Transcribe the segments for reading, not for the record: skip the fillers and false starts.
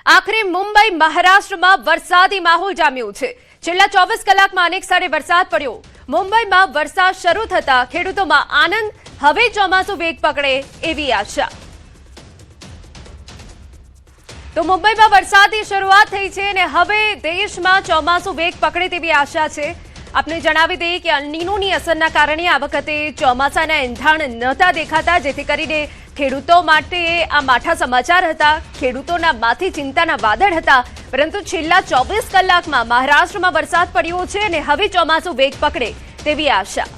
આખરે મુંબઈ મહારાષ્ટ્રમાં વરસાદી માહોલ જામ્યો છે। છેલ્લા 24 કલાકમાં અનેક સ્થળે વરસાદ પડ્યો। મુંબઈમાં વરસાદ શરૂ થતા ખેડૂતોમાં આનંદ, હવે ચોમાસું વેગ પકડે એવી આશા। તો મુંબઈમાં વરસાદની શરૂઆત થઈ છે અને હવે દેશમાં ચોમાસું વેગ પકડે તેવી આશા છે। આપને જણાવી દઈએ કે અલ નીનોની અસરના કારણે આ વખતે ચોમાસાના એંધાણ નહોતા દેખાતા, જેથી કરીને ખેડૂતો માટે આ માઠા સમાચાર હતા। ખેડૂતોના માથે ચિંતાના વાદળ હતા, પરંતુ છેલ્લા 24 કલાકમાં મહારાષ્ટ્રમાં વરસાદ પડ્યો છે અને હવે ચોમાસું વેગ પકડે તેવી આશા।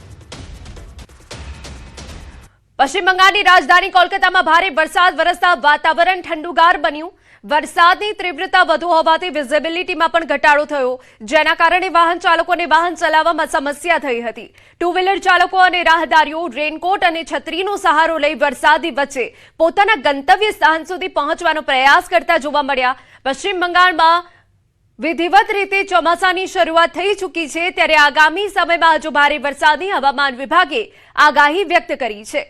પશ્ચિમ બંગાળની રાજધાની કોલકાતામાં ભારે વરસાદ વરસતા વાતાવરણ ઠંડુગાર બન્યું। વરસાદની તીવ્રતા વધુ હોવાથી વિઝિબિલિટીમાં પણ ઘટાડો થયો, જેના કારણે વાહન ચાલકોને વાહન ચલાવવામાં સમસ્યા થઈ હતી। ટુ વ્હીલર ચાલકો અને રાહદારીઓ રેનકોટ અને છત્રીનો સહારો લઈ વરસાદની વચ્ચે પોતાના ગંતવ્ય સ્થાન સુધી પહોંચવાનો પ્રયાસ કરતા જોવા મળ્યા। પશ્ચિમ બંગાળમાં વિધિવત રીતે ચોમાસાની શરૂઆત થઈ ચૂકી છે, ત્યારે આગામી સમયમાં હજુ ભારે વરસાદની હવામાન વિભાગે આગાહી વ્યક્ત કરી છે।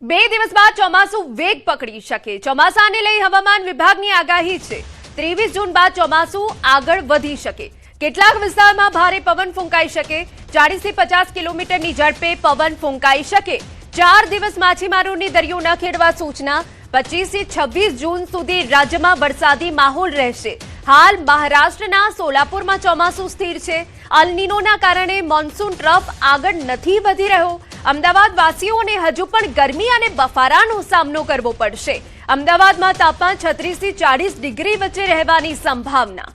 2 દિવસ બાદ ચોમાસું વેગ પકડી શકે, ચોમાસાને લઈ હવામાન વિભાગની આગાહી છે। 23 જૂન બાદ ચોમાસું આગળ વધી શકે। કેટલાક વિસ્તારમાં ભારે પવન ફૂંકાઈ શકે, 40 થી 50 કિલોમીટરની ઝડપે પવન ફૂંકાઈ શકે। 4 દિવસ માછીમારોને દરિયો ન ખેડવા સૂચના। 25 થી 26 જૂન સુધી રાજ્યમાં વરસાદી માહોલ રહેશે। હાલ મહારાષ્ટ્રના સોલાપુરમાં ચોમાસું સ્થિર છે। અલ નીનોના કારણે મોન્સૂન ટ્રફ આગળ નથી વધી રહ્યો। અમદાવાદ વાસીઓને હજુ પણ ગરમી અને બફારાનો સામનો કરવો પડશે। અમદાવાદમાં તાપમાન 36 થી 40 ડિગ્રી વચ્ચે રહેવાની સંભાવના।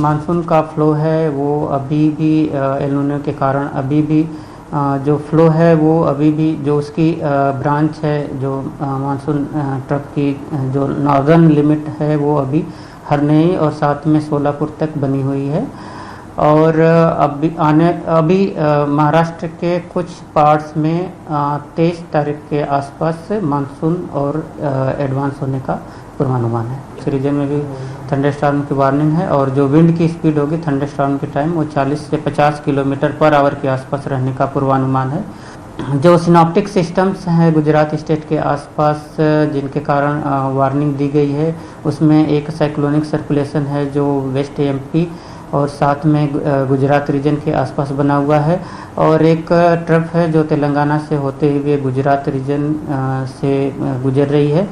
मानसून का फ्लो है वो अभी भी एल नीनो के कारण अभी भी जो फ्लो है वो अभी भी जो उसकी ब्रांच है जो मानसून ट्रफ की जो नॉर्दर्न लिमिट है वो अभी हरनई और साथ में सोलापुर तक बनी हुई है। और अभी महाराष्ट्र के कुछ पार्ट्स में 23 तारीख के आसपास मानसून और एडवांस होने का पूर्वानुमान है। इस रीजन में भी थंडरस्टॉर्म की वार्निंग है और जो विंड की स्पीड होगी थंडरस्टॉर्म के टाइम वो 40 से 50 किलोमीटर पर आवर के आसपास रहने का पूर्वानुमान है। जो सिनॉप्टिक सिस्टम्स हैं गुजरात स्टेट के आसपास जिनके कारण वार्निंग दी गई है, उसमें एक साइक्लोनिक सर्कुलेशन है जो वेस्ट एमपी और साथ में गुजरात रीजन के आसपास बना हुआ है, और एक ट्रफ है जो तेलंगाना से होते हुए गुजरात रीजन से गुजर रही है।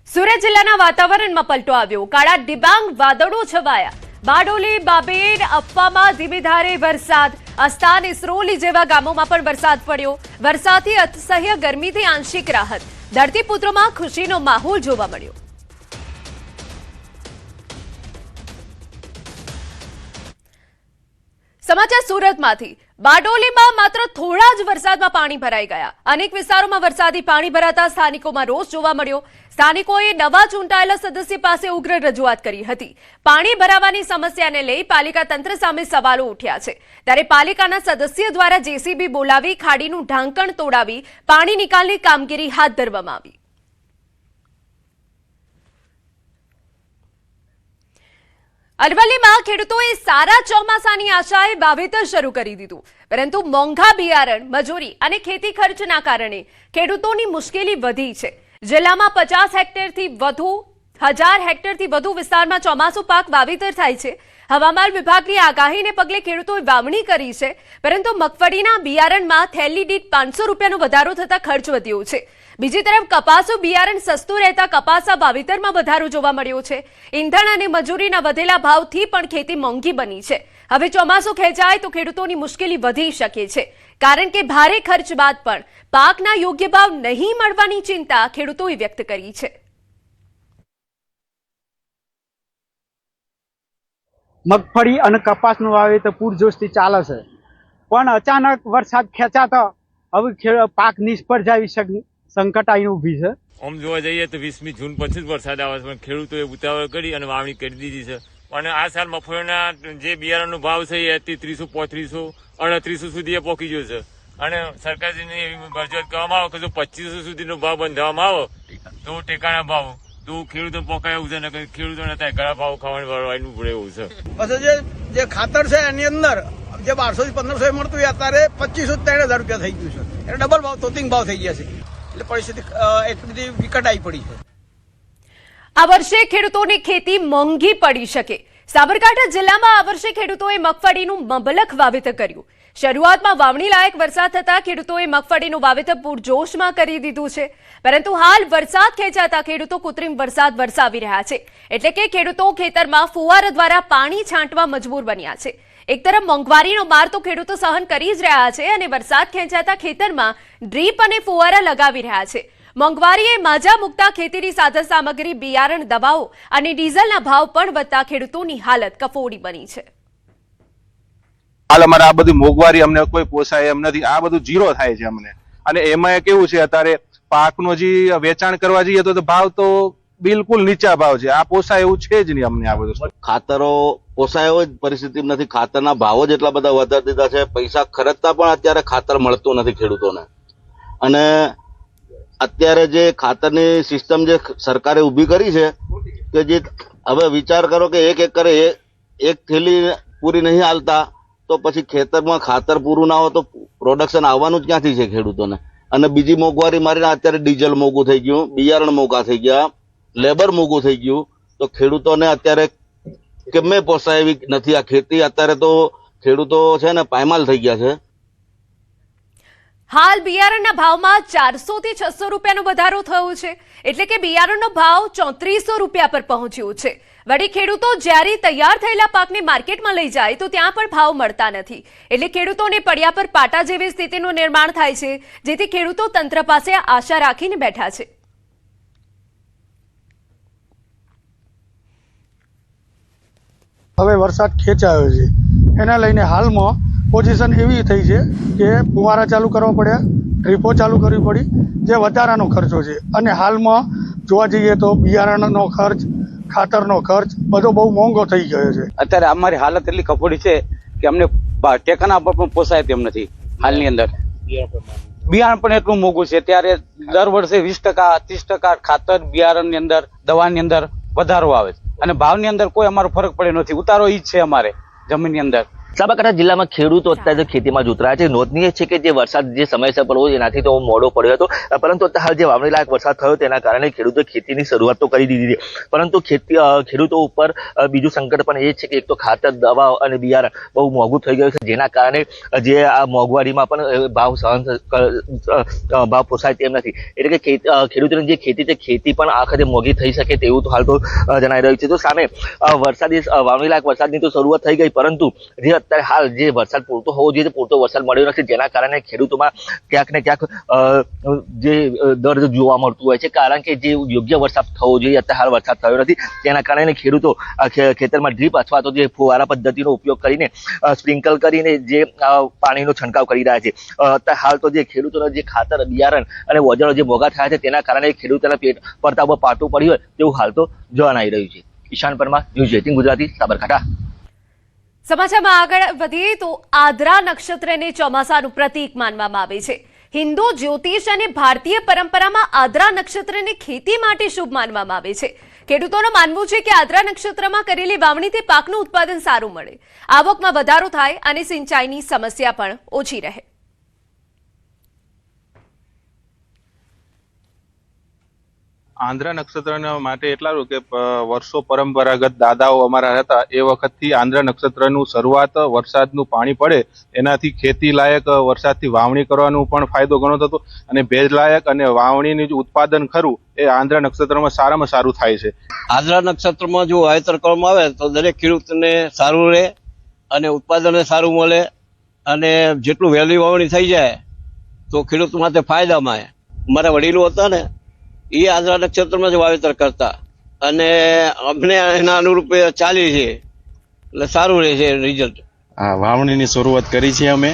સુરત જિલ્લાના વાતાવરણમાં પલટો આવ્યો। કાળા ડિબાંગ વાદળો છવાયા। બારડોલી, બાબેર, અફવામાં ધીમી ધારે વરસાદ। અસ્તાન, ઇસરોલી જેવા ગામોમાં પણ વરસાદ પડ્યો। વરસાદથી અસહ્ય ગરમીથી આંશિક રાહત। ધરતીપુત્રોમાં ખુશીનો માહોલ જોવા મળ્યો। સમાચાર સુરતમાંથી। બારડોલીમાં માત્ર થોડા જ વરસાદમાં પાણી ભરાઈ ગયા। અનેક વિસ્તારોમાં વરસાદી પાણી ભરાતા સ્થાનિકોમાં રોષ જોવા મળ્યો। સ્થાનિકોએ નવા ચૂંટાયેલા સદસ્ય પાસે ઉગ્ર રજૂઆત કરી હતી। પાણી ભરાવાની સમસ્યાને લઈ પાલિકા તંત્ર સામે સવાલો ઉઠ્યા છે, ત્યારે પાલિકાના સદસ્ય દ્વારા જેસીબી બોલાવી ખાડીનું ઢાંકણ તોડાવી પાણી નિકાલની કામગીરી હાથ ધરવામાં આવી। અરવલ્લીમાં ખેડૂતોએ સારા ચોમાસાની આશાએ વાવેતર શરૂ કરી દીધું, પરંતુ મોંઘા બિયારણ, મજૂરી અને ખેતી ખર્ચના કારણે ખેડૂતોની મુશ્કેલી વધી છે। જિલ્લામાં 50 હેક્ટરથી વધુ 1000 હેક્ટરથી વધુ વિસ્તારમાં ચોમાસુ પાક વાવેતર થાય છે। હવામાન વિભાગની આગાહીને પગલે ખેડૂતોએ વાવણી કરી છે, પરંતુ મગફળીના બિયારણમાં થેલી દીઠ 500 રૂપિયાનો વધારો થતા ખર્ચ વધ્યો છે। બીજી તરફ કપાસનું બિયારણ સસ્તું રહેતા કપાસના વાવેતરમાં વધારો જોવા મળ્યો છે। ઈંધણ અને મજૂરીના વધેલા ભાવથી પણ ખેતી મોંઘી બની છે। હવે ચોમાસું ખેંચાય તો ખેડૂતોની મુશ્કેલી વધી શકે છે, કારણ કે ભારે ખર્ચ બાદ પણ પાકના યોગ્ય ભાવ નહીં મળવાની ચિંતા ખેડૂતોએ વ્યક્ત કરી છે। મગફળી અને કપાસનું વાવેતર પૂરજોશથી ચાલે છે, પણ અચાનક વરસાદ ખેંચાતો હવે પાક નિષ્ફળ જાય સંકટ આવીને ઊભી છે। આમ જોવા જઈએ તો 20મી જૂન પછી જ વરસાદ આવે છે, પણ ખેડૂતોએ ઉતાવળ કરી અને વાવણી કરી દીધી છે। અને આ સાલ મગફળીના જે બિયારણનો ભાવ છે એ 300, 3500, 3800 સુધી એ પહોંચી ગયો છે। અને સરકારશ્રીને એવી રજૂઆત કરવામાં આવે કે જો 2500 સુધીનો ભાવ બંધાવવામાં આવે તો ટેકાના ભાવ તો ખેડૂતો પોકાય એવું છે ને, ખેડૂતોને ત્યાં ઘણા ભાવ ખાવાની વાળવાનું પડે એવું છે। પછી જે ખાતર છે એની અંદર જે 1200 થી 1500 મળતું અત્યારે 2500 3000 રૂપિયા થઈ ગયું છે। એને ડબલ ભાવ તોતિંગ ભાવ થઈ ગયા છે, એટલે પરિસ્થિતિ એટલી બધી વિકટ આવી પડી છે. આ વર્ષે ખેડૂતોની ખેતી મોંઘી પડી શકે. સાબરકાંઠા જિલ્લામાં આ વર્ષે ખેડૂતોએ મગફળીનું મબલખ વાવેતર કર્યું. શરૂઆતમાં વાવણી લાયક વરસાદ થતા ખેડૂતોએ મગફળીનું વાવેતર પૂરજોશમાં કરી દીધું છે, પરંતુ હાલ વરસાદ ખેંચાતા ખેડૂતો કૃત્રિમ વરસાદ વરસાવી રહ્યા છે. એટલે કે ખેડૂતો ખેતરમાં ફુવારા દ્વારા પાણી છાંટવા મજબૂર બન્યા છે. એક તરફ મોંઘવારીનો માર તો ખેડૂતો સહન કરી જ રહ્યા છે અને વરસાદ ખેંચાતા ખેતરમાં ડ્રીપ અને ફુવારા લગાવી રહ્યા છે. મોંઘવારીએ માજા મુકતા ખેતીની સાધન સામગ્રી, બિયારણ, દવાઓ અને ડીઝલના ભાવ પણ વધતા ખેડૂતોની હાલત કફોડી બની છે. હાલ અમારે આ બધી મોંઘવારી અમને કોઈ પોસાય એમ નથી, આ બધું ઝીરો થાય છે અમને. અને એમાં કેવું છે, અત્યારે પાકનો જે વેચાણ કરવા જઈએ તો ભાવ તો બિલકુલ નીચા ભાવ છે. આ પોસાય એવું છે જ નહીં અમને. આ બધું ખાતરો પોસાય એવો જ પરિસ્થિતિ નથી, ખાતરના ભાવો જ એટલા બધા વધારી દીધા છે. પૈસા ખર્ચતા પણ અત્યારે ખાતર મળતું નથી ખેડૂતોને. અને અત્યારે જે ખાતરની સિસ્ટમ જે સરકારે ઊભી કરી છે કે જે હવે વિચાર કરો કે એક એકરે એક થેલી પૂરી નહીં હાલતા તો પછી ખેતરમાં ખાતર પૂરું ના હોય તો પ્રોડક્શન આવવાનું જ ક્યાંથી છે ખેડૂતોને. અને બીજી મોંઘવારી મારીને અત્યારે ડીઝલ મોંઘું થઈ ગયું, બિયારણ મોંઘા થઈ ગયા, લેબર મોંઘું થઈ ગયું, તો ખેડૂતોને અત્યારે કેમે પોસાય એવી નથી આ ખેતી. અત્યારે તો ખેડૂતો છે ને પાયમાલ થઈ ગયા છે. હાલ બિયારણના ભાવમાં 400 થી 600 રૂપિયાનો વધારો થયો છે, એટલે કે બિયારણનો ભાવ 3400 રૂપિયા પર પહોંચ્યો છે. વળી ખેડૂતો જ્યારે તૈયાર થયેલા પાકને માર્કેટમાં લઈ જાય તો ત્યાં પણ ભાવ મળતા નથી, એટલે ખેડૂતોને પડ્યા પર પાટા જેવી સ્થિતિનું નિર્માણ થાય છે, જેથી ખેડૂતો તંત્ર પાસે આશા રાખીને બેઠા છે. હવે વરસાદ ખેંચાયો છે, એના લઈને હાલમાં પોઝિશન એવી થઈ છે કે ફુવારા ચાલુ કરવા પડ્યા, ડ્રીપો ચાલુ કરવી પડી, જે વધારાનો ખર્ચો છે. અને હાલમાં જોવા જઈએ તો બિયારણનો ખર્ચ, ખાતરનો ખર્ચ બધો બહુ મોંઘો થઈ ગયો છે. અત્યારે અમારી હાલત એટલી કફોડી છે કે અમને ટેકાના પર પણ પોસાય તેમ નથી. હાલની અંદર બિયારણ પણ એટલું મોંઘું છે, ત્યારે દર વર્ષે 20%, 30% ખાતર, બિયારણની અંદર, દવાની અંદર વધારો આવે છે અને ભાવની અંદર કોઈ અમારો ફરક પડ્યો નથી. ઉતારો ઈ જ છે અમારે જમીનની અંદર. સાબરકાંઠા જિલ્લામાં ખેડૂતો અત્યારે ખેતીમાં જોતરાયા છે. નોંધનીય છે કે જે વરસાદ જે સમયસર પડવો એનાથી તો મોડો પડ્યો હતો, પરંતુ હાલ જે વાવણી લાયક વરસાદ થયો તેના કારણે ખેડૂતોએ ખેતીની શરૂઆત તો કરી દીધી છે. પરંતુ ખેડૂતો ઉપર બીજું સંકટ પણ એ છે કે એક તો ખાતર, દવા અને બિયારણ બહુ મોંઘું થઈ ગયું છે, જેના કારણે જે આ મોંઘવારીમાં પણ ભાવ પોસાય તેમ નથી. એટલે કે ખેડૂતોની જે ખેતી છે ખેતી પણ આખરે મોંઘી થઈ શકે તેવું તો હાલ તો જણાઈ રહ્યું છે. તો સામે વરસાદી વાવણી લાયક વરસાદની તો શરૂઆત થઈ ગઈ, પરંતુ જે અત્યારે હાલ જે વરસાદ પૂરતો હોવો જોઈએ પૂરતો વરસાદ મળ્યો નથી, જેના કારણે ખેડૂતોમાં ક્યાંક ને ક્યાંક જે દર્દ જોવા મળતું હોય છે. કારણ કે જે યોગ્ય વરસાદ થવો જોઈએ અત્યારે હાલ વરસાદ થયો નથી, તેના કારણે ખેડૂતો ખેતરમાં ડ્રીપ અથવા તો જે ફુવારા પદ્ધતિનો ઉપયોગ કરીને સ્પ્રિંકલ કરીને જે પાણીનો છંટકાવ કરી રહ્યા છે. અત્યારે હાલ તો જે ખેડૂતોના જે ખાતર, બિયારણ અને ઓજારો જે મોંઘા થયા છે તેના કારણે ખેડૂતોના પેટ પડતા ઉપર પાટું પડ્યું હોય તેવું હાલ તો જણાઈ રહ્યું છે. ઈશાન પરમાર, ન્યૂઝ 18 ગુજરાતી, સાબરકાંઠા. સમાચારમાં આગળ વધીએ તો આદ્રા નક્ષત્રને ચોમાસાનું પ્રતીક માનવામાં આવે છે. હિન્દુ જ્યોતિષ અને ભારતીય પરંપરામાં આદ્રા નક્ષત્રને ખેતી માટે શુભ માનવામાં આવે છે. ખેડૂતોનું માનવું છે કે આદ્રા નક્ષત્રમાં કરેલી વાવણીથી પાકનું ઉત્પાદન સારું મળે, આવકમાં વધારો થાય અને સિંચાઈની સમસ્યા પણ ઓછી રહે. આંધ્ર નક્ષત્ર માટે એટલા કે વર્ષો પરંપરાગત દાદાઓ અમારા હતા એ વખતથી આંધ્ર નક્ષત્રનું શરૂઆત વરસાદનું પાણી પડે એનાથી ખેતી લાયક વરસાદથી વાવણી કરવાનું પણ ફાયદો ઘણો થતો, અને ભેજ લાયક અને વાવણીનું જે ઉત્પાદન ખરું એ આંધ્ર નક્ષત્રમાં સારામાં સારું થાય છે. આંધ્ર નક્ષત્રમાં જો વાવેતર કરવામાં આવે તો દરેક ખેડૂતને સારું રહે અને ઉત્પાદન સારું મળે, અને જેટલું વહેલી વાવણી થઈ જાય તો ખેડૂત માટે ફાયદામાં. મારા વડીલો હતા ને એ આંધ્ર નક્ષત્રમાં જ વાવેતર કરતા અને અમને એના અનુરૂપ ચાલી છે, એટલે સારું રહે છે રિઝલ્ટ. આ વાવણીની શરૂઆત કરી છે અમે,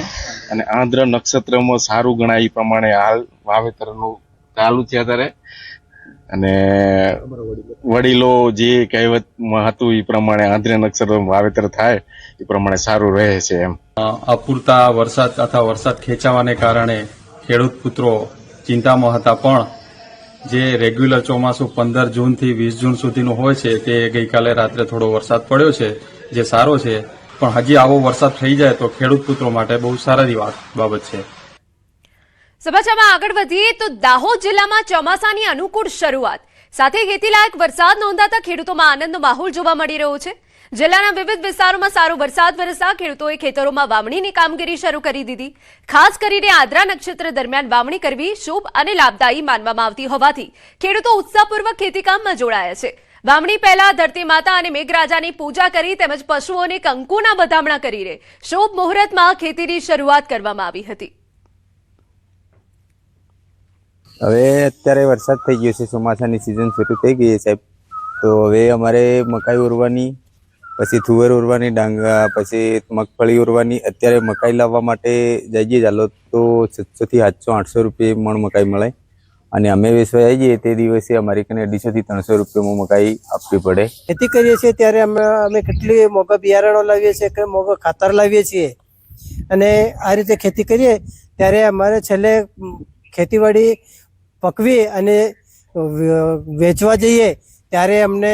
અને આંધ્ર નક્ષત્રમાં સારું ગણાય એ પ્રમાણે હાલ વાવેતરનું ચાલુ છે અત્યારે. અને વડીલો જે કહેવતમાં હતું એ પ્રમાણે આંધ્ર નક્ષત્રમાં વાવેતર થાય એ પ્રમાણે સારું રહે છે. એમ અપૂરતા વરસાદ અથવા વરસાદ ખેંચાવાને કારણે ખેડૂત પુત્રો ચિંતામાં હતા, પણ જે રેગ્યુલર ચોમાસું 15 જૂનથી 20 જૂન સુધીનું હોય છે તે ગઈકાલે રાત્રે થોડો વરસાદ પડ્યો છે જે સારો છે, પણ હજી આવો વરસાદ થઈ જાય તો ખેડૂત પુત્રો માટે બહુ સારી બાબત છે. સમાચારમાં આગળ વધીએ તો દાહોદ જિલ્લામાં ચોમાસાની અનુકૂળ શરૂઆત સાથે ખેતીલાયક વરસાદ નોંધાતા ખેડૂતોમાં આનંદનો માહોલ જોવા મળી રહ્યો છે. જિલ્લાના વિવિધ વિસ્તારોમાં સારો વરસાદ વરસતા ખેડૂતોએ ખેતરોમાં વાવણીની કામગીરી શરૂ કરી દીધી. ખાસ કરીને આદ્રા નક્ષત્ર દરમિયાન વાવણી કરવી શુભ અને લાભદાયી માનવામાં આવતી હોવાથી ખેડૂતો ઉત્સાહપૂર્વક ખેતીકામમાં જોડાયા છે. વાવણી પહેલા ધરતી માતા અને મેઘરાજાની પૂજા કરી તેમજ પશુઓને કંકુના વધામણા કરીને શુભ મુહૂર્તમાં ખેતીની શરૂઆત કરવામાં આવી હતી. હવે અત્યારે વરસાદ થઈ ગયો છે, ચોમાસાની સિઝન શરૂ થઈ ગઈ છે સાહેબ. તો હવે અમારે મકાઈ ઉરવાની, પછી થુવેર ઉરવાની, પછી મગફળી ઉરવાની. અત્યારે મકાઈ લાવવા માટે જઈએ ચાલો તો 700 થી 800 રૂપિયા મણ મકાઈ મળે, અને અમે વેચવા જઈએ તે દિવસે અમારી કને 250 થી 300 રૂપિયામાં મકાઈ આપવી પડે. ખેતી કરીએ છીએ ત્યારે અમે કેટલી મોંઘા બિયારણો લાવીએ છીએ કે મોંઘા ખાતર લાવીએ છીએ, અને આ રીતે ખેતી કરીએ ત્યારે અમારે છેલ્લે ખેતીવાડી પકવી અને વેચવા જઈએ ત્યારે અમને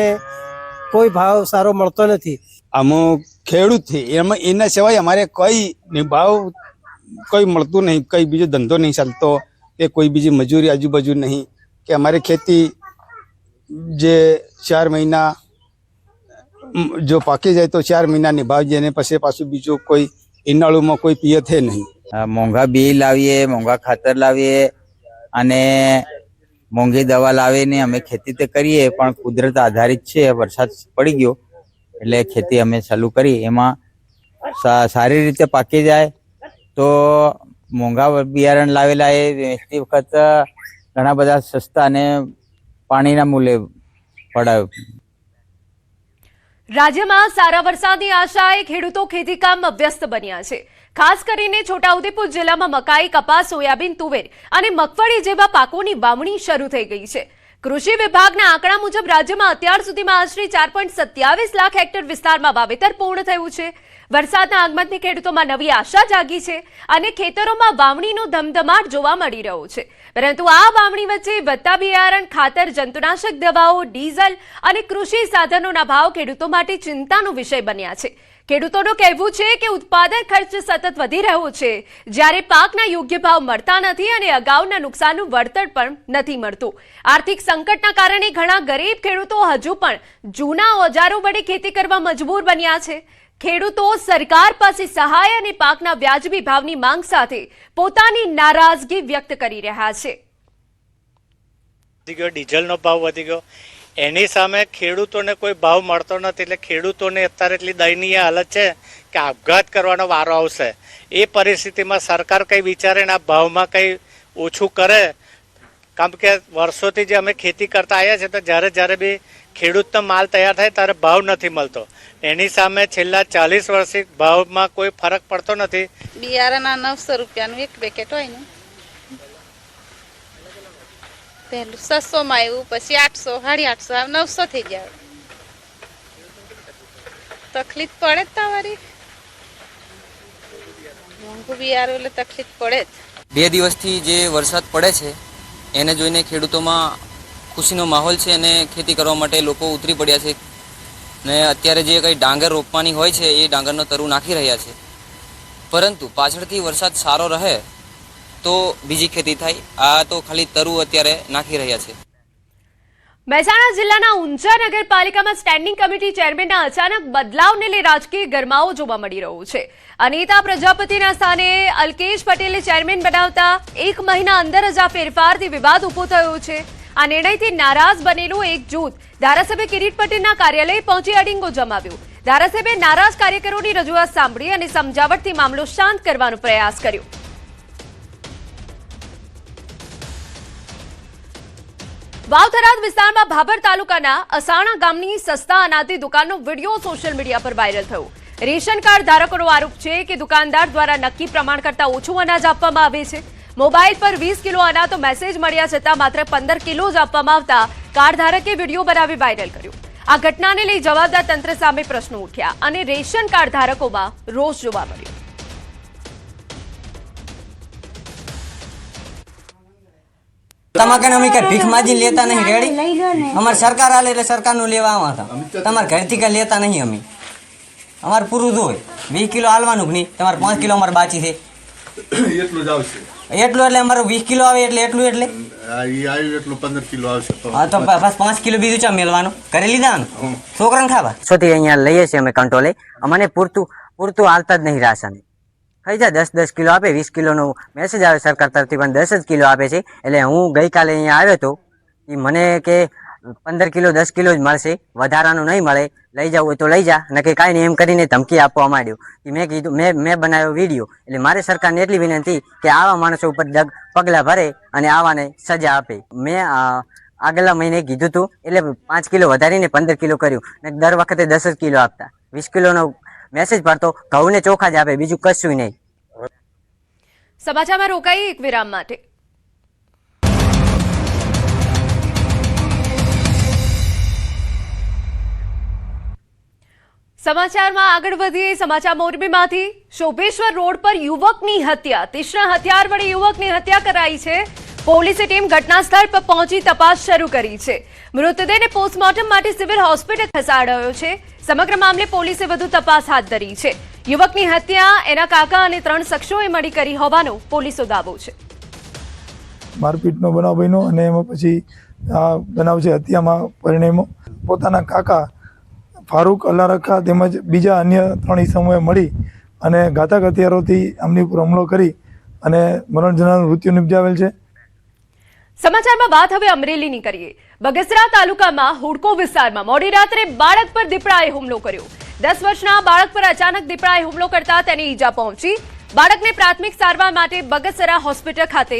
કોઈ ભાવ સારો મળતો નથી. અમુક ખેડૂત છે એમાં એના સિવાય અમારે કોઈ ભાવ કોઈ મળતું નહીં, કઈ બીજો ધંધો નહીં ચાલતો કે કોઈ બીજી મજૂરી આજુબાજુ નહીં, કે અમારે ખેતી જે 4 મહિના જો પાકી જાય તો 4 મહિના નિભાવીએ અને પછી પાછું બીજું કોઈ ઇનાળુમાં કોઈ પિયત છે નહીં. મોંઘા બી લાવીએ, મોંઘા ખાતર લાવીએ અને મોંઘી દવા લાવીને અમે ખેતી તો કરીએ, પણ કુદરત આધારિત છે. વરસાદ પડી ગયો એટલે ખેતી અમે ચાલુ કરી. એમાં સારી રીતે પાકી જાય તો મોંઘા બિયારણ લાવેલા એ વેચતી વખત ઘણા બધા સસ્તા અને પાણીના મૂલ્યે પડાય. રાજ્યમાં સારા વરસાદની આશાએ ખેડૂતો ખેતીકામમાં વ્યસ્ત બન્યા છે. ખાસ કરીને છોટાઉદેપુર જિલ્લામાં મકાઈ, કપાસ, સોયાબીન, તુવેર અને મગફળી જેવા પાકોની વાવણી શરૂ થઈ ગઈ છે. કૃષિ વિભાગના આંકડા મુજબ રાજ્યમાં અત્યાર સુધીમાં આશરે 4.27 લાખ હેક્ટર વિસ્તારમાં વાવેતર પૂર્ણ થયું છે. વરસાદના આગમનથી ખેડૂતોમાં નવી આશા જાગી છે અને ખેતરોમાં વાવણીનો ધમધમાટ જોવા મળી રહ્યો છે. પરંતુ આ વાવણી વચ્ચે વધતા બિયારણ, ખાતર, જંતુનાશક દવાઓ, ડીઝલ અને કૃષિ સાધનોના ભાવ ખેડૂતો માટે ચિંતાનો વિષય બન્યા છે. ખેડૂતોનું કહેવું છે કે ઉત્પાદન ખર્ચ સતત વધી રહ્યો છે, જ્યારે પાકના યોગ્ય ભાવ મળતા નથી અને અગાઉના નુકસાનનું વળતર પણ નથી મળતું. આર્થિક સંકટના કારણે ઘણા ગરીબ ખેડૂતો હજુ પણ જૂના ઓજારો વડે ખેતી કરવા મજબૂર બન્યા છે. ખેડૂતો સરકાર પાસે સહાય અને પાકના વ્યાજબી ભાવની માંગ સાથે પોતાની નારાજગી વ્યક્ત કરી રહ્યા છે. ડીઝલનો ભાવ વધી ગયો, એની સામે ખેડૂતોને કોઈ ભાવ મળતો નથી. એટલે ખેડૂતોને અત્યારે એટલી દયનીય હાલત છે કે આપઘાત કરવાનો વારો આવશે. એ પરિસ્થિતિમાં સરકાર કંઈ વિચારે ને આ ભાવમાં કંઈ ઓછું કરે. કારણ કે વર્ષોથી જે અમે ખેતી કરતા આવ્યા છે તો જ્યારે બી ખેડૂતનો માલ તૈયાર થાય ત્યારે ભાવ નથી મળતો. એની સામે છેલ્લા 40 વર્ષથી ભાવમાં કોઈ ફરક પડતો નથી. બિયારણના 900 રૂપિયાનું એક પેકેટ હોય ને, પહેલું 600 માં આવ્યું, પછી 800, 850, 900 થઈ ગયા. તકલીફ પડે જ તમારી, મોંઘું બિયારણ એટલે તકલીફ પડે જ. 2 દિવસથી જે વરસાદ પડે છે એને જોઈને ખેડૂતોમાં ખુશીનો માહોલ છે અને ખેતી કરવા માટે લોકો ઉતરી પડ્યા છે. ને અત્યારે જે કંઈ ડાંગર રોપવાની હોય છે એ ડાંગરનો તરુ નાખી રહ્યા છે, પરંતુ પાછળથી વરસાદ સારો રહે તો બીજી ખેતી થાય. આ તો ખાલી તરુ અત્યારે નાખી રહ્યા છે. મહેસાણા જિલ્લાના ઊંઝા નગરપાલિકામાં સ્ટેન્ડિંગ કમિટી ચેરમેનના અચાનક બદલાવને લઈ રાજકીય ગરમાવો જોવા મળી રહ્યો છે. અનિતા પ્રજાપતિના સ્થાને અલ્કેશ પટેલે ચેરમેન બનાવતા 1 મહિના અંદર જ આ ફેરફારથી વિવાદ ઉભો થયો છે. આ નિર્ણયથી નારાજ બનેલું એક જૂથ ધારાસભ્ય કિરીટ પટેલના કાર્યાલય પહોંચી અડીંગો જમાવ્યો. ધારાસભ્યે નારાજ કાર્યકરોની રજૂઆત સાંભળી અને સમજાવટથી મામલો શાંત કરવાનો પ્રયાસ કર્યો. વાવ-થરાદ વિસ્તારમાં ભાભર તાલુકાના અસાણા ગામની સસ્તા અનાજની દુકાનનો વિડીયો સોશિયલ મીડિયા પર વાયરલ થયો. રેશન કાર્ડ ધારકોનો આરોપ છે કે દુકાનદાર દ્વારા નક્કી પ્રમાણ કરતાં ઓછું અનાજ આપવામાં આવે છે. મોબાઈલ પર 20 કિલો અનાજ તો મેસેજ મળ્યા છતાં માત્ર 15 કિલો જ આપવામાં આવતા કાર્ડ ધારકે વિડીયો બનાવી વાયરલ કર્યો. આ ઘટનાને લઈ જવાબદાર તંત્ર સામે પ્રશ્નો ઉઠ્યા અને રેશન કાર્ડ ધારકોમાં રોષ જોવા મળ્યો. તમારે અમે કઈ ભીખ માજી લેતા નહીં, રેડી? અમારે સરકાર આલે એટલે સરકારનું લેવા આવા હતા. તમારે ઘરથી કઈ લેતા નહીં. અમે અમારે પૂરું જ હોય. 20 કિલો હાલવાનું કે નહીં, તમારે 5 કિલો અમારે બાકી છે એટલું જ આવશે. એટલું એટલે અમારું 20 કિલો આવે એટલે એટલું એટલે એટલું 15 કિલો આવશે તો હા તો બસ 5 કિલો બીજું ચા મેળવાનું કરી લીધાનું છોકરાને ખાવા સોથી અહીંયા લઈએ છીએ અમે કંટ્રોલે અમને પૂરતું આવતા જ નહીં રાશન થઈ જાય 10 કિલો આપે 20 કિલોનો મેસેજ આવે સરકાર તરફથી પણ 10 જ કિલો આપે છે એટલે હું ગઈકાલે અહીંયા આવ્યો હતો એ મને કે 15 કિલો 10 કિલો જ મળશે વધારાનું નહીં મળે લઈ જવું હોય તો લઈ જા ને કે કાંઈ નહીં એમ કરીને ધમકી આપવા માંડ્યો મેં કીધું મેં બનાવ્યો વિડીયો એટલે મારે સરકારને એટલી વિનંતી કે આવા માણસો ઉપર પગલાં ભરે અને આવાને સજા આપે મેં આગલા મહિને કીધું હતું એટલે 5 કિલો વધારીને 15 કિલો કર્યું ને દર વખતે 10 જ કિલો આપતા 20 કિલોનો મેસેજ પડતો ઘઉંને ચોખા જ આપે બીજું કશું નહીં. સમાચારમાં રોકાઈ એક વિરામ માટે. સમાચારમાં આગળ વધીએ. સમાચાર મોરબીમાંથી શોભેશ્વર રોડ પર યુવકની હત્યા. તીક્ષ્ણ હથિયાર વડે યુવકની હત્યા કરાઈ છે. પોલીસે ટીમ ઘટના સ્થળ પર પહોંચી તપાસ શરૂ કરી છે. મૃતદેહને પોસ્ટમોર્ટમ માટે સિવિલ હોસ્પિટલ ખસેડાયો છે. સમગ્ર મામલે પોલીસે વધુ તપાસ હાથ ધરી છે. યુવકની હત્યા એના કાકા અને 3 શખ્સોએ મળી કરી હોવાનો પોલીસનો દાવો છે. મારપીટનો બનાવ બન્યો અને એમાં પછી આ બનાવ છે હત્યામાં પરિણમ્યો. પોતાના કાકા ફારૂક અલ્લારખા તેમજ બીજા અન્ય 3 ઇસમોએ મળી અને ઘાતક હથિયારોથી આમની ઉપર હુમલો કરી અને મરણ જનારનું મૃત્યુ નિપજાવેલ છે. સમાચારમાં વાત હવે અમરેલીની કરીએ. બગસરા તાલુકામાં હુડકો વિસ્તારમાં મોડી રાત્રે બાળક પર દીપડાએ હુમલો કર્યો. 10 વર્ષના બાળક પર અચાનક દીપડાએ હુમલો કરતા તેને ઈજા પહોંચી. બાળકને પ્રાથમિક સારવાર માટે બગસરા હોસ્પિટલ ખાતે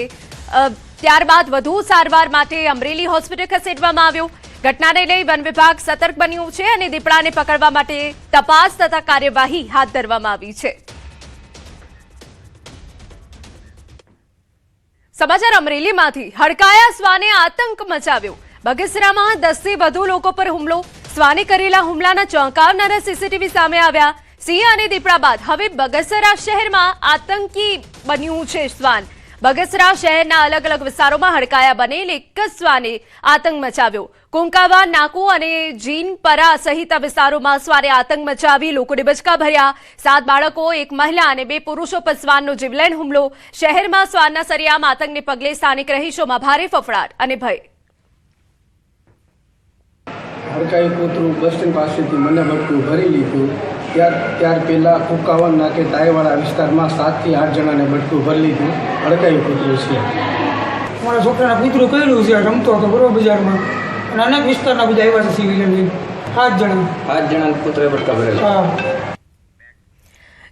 ત્યારબાદ વધુ સારવાર માટે અમરેલી હોસ્પિટલ ખસેડવામાં આવ્યો. ઘટનાને લઈ વન વિભાગ સતર્ક બન્યું છે અને દીપડાને પકડવા માટે તપાસ તથા કાર્યવાહી હાથ ધરવામાં આવી છે. સમાચાર અમરેલીમાંથી હડકાયા શ્વાને આતંક મચાવ્યો. બગસરામાં 10 થી વધુ લોકો પર હુમલો. શ્વાને કરેલા હુમલાના ચોંકાવનારા સીસીટીવી સામે આવ્યા. સિંહ અને દીપડા બાદ હવે બગસરા શહેરમાં આતંકી બન્યું છે શ્વાન. બગસરા શહેરના અલગ અલગ વિસ્તારોમાં હડકાયા બનેલ એક જ શ્વાને આતંક મચાવ્યો. કુંકાવા, નાકુ અને જીનપરા સહિત વિસ્તારોમાં શ્વાને આતંક મચાવી લોકોને બચકા ભર્યા. 7 બાળકો, 1 મહિલા અને 2 પુરુષો પર શ્વાનનો જીવલેણ હુમલો. શહેરમાં શ્વાનના સરિયામ આતંકને પગલે સ્થાનિક રહીશોમાં ભારે ફફડાટ અને ભય. હડકાયું કૂતરું બસ સ્ટેન્ડ પાસેથી મને બટકું ભરી લીધું. ત્યાર પહેલાં કુકાવન નાકે તાયવાળા વિસ્તારમાં 7 થી 8 જણાને બટકું ભરી લીધું. હડકાયું કૂતરું છે. મારા છોકરાના કૂતરું કર્યું છે રમતો હતો બરોબર બજારમાં અને અનેક વિસ્તારના બધા આવ્યા છે સિવિલિયન 7 જણા કૂતરે બટકા ભરેલા.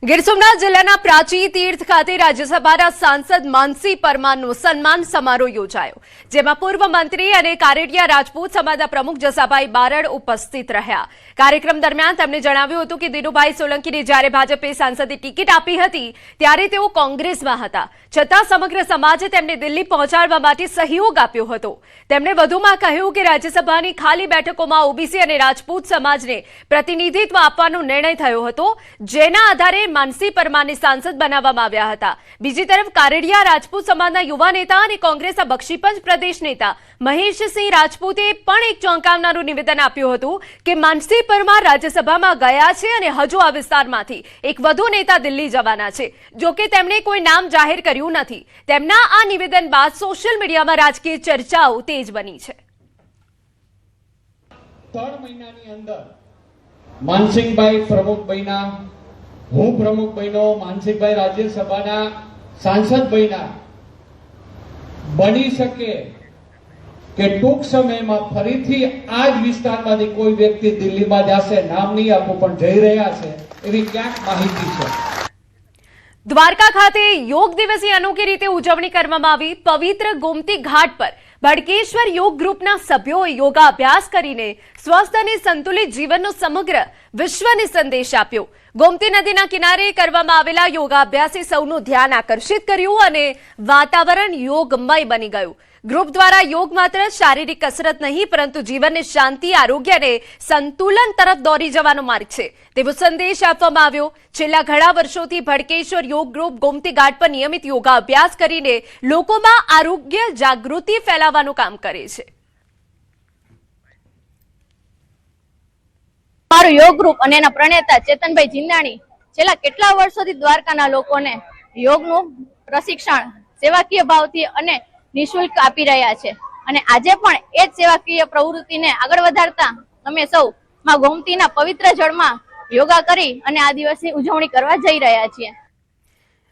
ગીર સોમનાથ જિલ્લાના પ્રાચી તીર્થ ખાતે રાજ્યસભાના સાંસદ માનસી પરમારનો સન્માન સમારોહ યોજાયો, જેમાં પૂર્વ મંત્રી અને કારેડિયા રાજપૂત સમાજના પ્રમુખ જસાભાઈ બારડ ઉપસ્થિત રહ્યા. કાર્યક્રમ દરમિયાન તેમણે જણાવ્યું હતું કે દિનુભાઈ સોલંકીને જ્યારે ભાજપે સાંસદે ટિકિટ આપી હતી ત્યારે તેઓ કોંગ્રેસમાં હતા, છતાં સમગ્ર સમાજે તેમને દિલ્હી પહોંચાડવા માટે સહયોગ આપ્યો હતો. તેમણે વધુમાં કહ્યું કે રાજ્યસભાની ખાલી બેઠકોમાં ઓબીસી અને રાજપૂત સમાજને પ્રતિનિધિત્વ આપવાનો નિર્ણય થયો હતો, જેના આધારે માનસી પરમારને સાંસદ બનાવવામાં આવ્યા હતા. બીજી તરફ કારેડિયા રાજપૂત સમાજના યુવા નેતા અને કોંગ્રેસના બક્ષીપંચ પ્રદેશ નેતા મહેશસિંહ રાજપૂતે પણ એક ચોંકાવનારું નિવેદન આપ્યું હતું કે માનસી પરમાર રાજ્યસભામાં ગયા છે અને હજુ આ વિસ્તારમાંથી એક વધુ નેતા દિલ્હી જવાના છે. જોકે તેમણે કોઈ નામ જાહેર કર્યું નથી. તેમના આ નિવેદન બાદ સોશિયલ મીડિયામાં રાજકીય ચર્ચાઓ તેજ બની છે. 3 મહિનાની અંદર માનસિંહભાઈ પ્રમુખ બન્યા, હું પ્રમુખ બન્યો, માનસિંહભાઈ રાજ્યસભાના સાંસદ બન્યા. બની શકે કે ટૂંક સમયમાં ફરીથી આ જ વિસ્તારમાંથી કોઈ વ્યક્તિ દિલ્હીમાં જશે, નામ નહીં આપું પણ જઈ રહ્યા છે એવી ક્યાંક માહિતી છે. દ્વારકા ખાતે યોગ દિવસની અનોખી રીતે ઉજવણી કરવામાં આવી. પવિત્ર ગોમતી ઘાટ પર ભડકેશ્વર યોગ ગ્રુપના સભ્યોએ યોગાભ્યાસ કરીને સ્વસ્થ અને સંતુલિત જીવનનો સમગ્ર વિશ્વને સંદેશ આપ્યો. ગોમતી નદીના કિનારે કરવામાં આવેલા યોગાભ્યાસે સૌનું ધ્યાન આકર્ષિત કર્યું અને વાતાવરણ યોગમય બની ગયું. ગ્રુપ દ્વારા યોગ માત્ર શારીરિક કસરત નહીં પરંતુ જીવનને શાંતિ, આરોગ્ય અને સંતુલન તરફ દોરી જવાનો માર્ગ છે તેવો સંદેશ આપવામાં આવ્યો. છેલ્લા ઘણા વર્ષોથી ભડકેશ્વર યોગ ગ્રુપ ગોમતી ઘાટ પર નિયમિત યોગાભ્યાસ કરીને લોકોમાં આરોગ્ય જાગૃતિ ફેલાવવાનું કામ કરે છે. મારું યોગ ગ્રુપ અને એના પ્રણેતા ચેતનભાઈ જિંદાણી છેલ્લા કેટલા વર્ષોથી દ્વારકાના લોકોને યોગનું પ્રશિક્ષણ સેવાકીય ભાવથી અને નિઃશુલ્ક આપી રહ્યા છે અને આજે પણ એ જ સેવાકીય પ્રવૃત્તિને આગળ વધારતા અમે સૌ માં ગોમતીના પવિત્ર જળમાં યોગા કરી અને આ દિવસની ઉજવણી કરવા જઈ રહ્યા છીએ.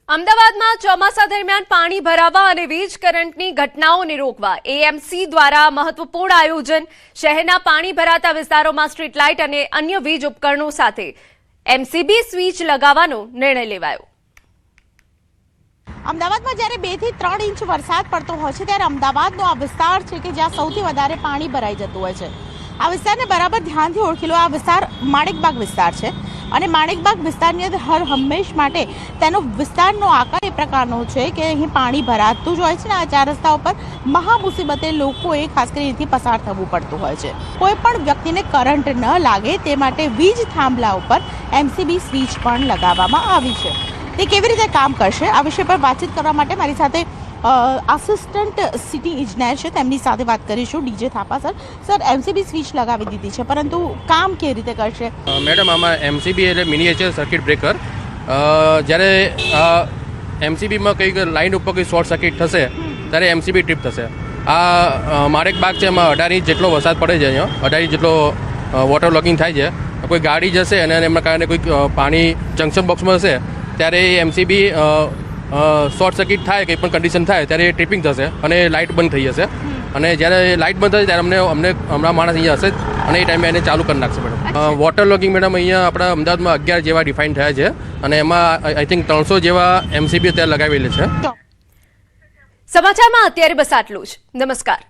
અમદાવાદમાં ચોમાસા દરમિયાન પાણી ભરાવા અને વીજ કરંટની ઘટનાઓને રોકવા એએમસી દ્વારા મહત્વપૂર્ણ આયોજન. શહેરના પાણી ભરાતા વિસ્તારોમાં સ્ટ્રીટ લાઇટ અને અન્ય વીજ ઉપકરણો સાથે એમસીબી સ્વિચ લગાવવાનો નિર્ણય લેવાયો. અમદાવાદમાં જ્યારે 2 થી 3 ઇંચ વરસાદ પડતો હોય છે ત્યારે અમદાવાદનો આ વિસ્તાર છે કે જ્યાં સૌથી વધારે પાણી ભરાઈ જતું હોય છે. આ વિસ્તારને બરાબર ધ્યાનથી ઓળખી લો. આ વિસ્તાર માણેકબાગ વિસ્તાર છે અને માણેકબાગ વિસ્તારની અંદર હંમેશ માટે તેનો વિસ્તારનો આકાર એ પ્રકારનો છે કે અહીં પાણી ભરાતું જ હોય છે ને આ 4 રસ્તાઓ પર મહા મુસીબતે લોકોએ ખાસ કરીને અહીંથી પસાર થવું પડતું હોય છે. કોઈ પણ વ્યક્તિને કરંટ ન લાગે તે માટે વીજ થાંભલા ઉપર એમસીબી સ્વિચ પણ લગાવવામાં આવી છે. તે કેવી રીતે કામ કરશે આ વિષય પર વાતચીત કરવા માટે મારી સાથે આસિસ્ટન્ટ સિટી ઇજનેર છે, તેમની સાથે વાત કરીશું. DJ Thapa sir. Sir, MCB switch લગાવી દીધી છે પરંતુ કામ કેવી રીતે કરશે? મેડમ, આમાં એમસીબી એટલે મિનિએચર સર્કિટ બ્રેકર. જ્યારે એમસીબીમાં કંઈક લાઇન ઉપર કંઈ શોર્ટ સર્કિટ થશે ત્યારે એમસીબી ટ્રીપ થશે. આ માણેકબાગ છે, એમાં 18 ઇંચ જેટલો વરસાદ પડે છે. અહીંયા 18 ઇંચ જેટલો વોટર લોગિંગ થાય છે. કોઈ ગાડી જશે અને એમના કારણે કોઈ પાણી જંકશન બોક્સમાં હશે ત્યારે એમસીબી શોર્ટ સર્કિટ થાય, કંઈ પણ કન્ડિશન થાય ત્યારે ટ્રિપિંગ થશે અને લાઇટ બંધ થઈ જશે. અને જ્યારે લાઇટ બંધ થશે ત્યારે અમને હમણાં માણસ અહીંયા હશે અને એ ટાઈમે એને ચાલુ કરી નાખશે. મેડમ, વોટર લોગિંગ મેડમ અહીંયા આપણા અમદાવાદમાં 11 જેવા ડિફાઇન થયા છે અને એમાં આઈ થિંક 300 જેવા એમસીબી અત્યારે લગાવેલી છે. સમાચારમાં અત્યારે બસ આટલું જ. નમસ્કાર.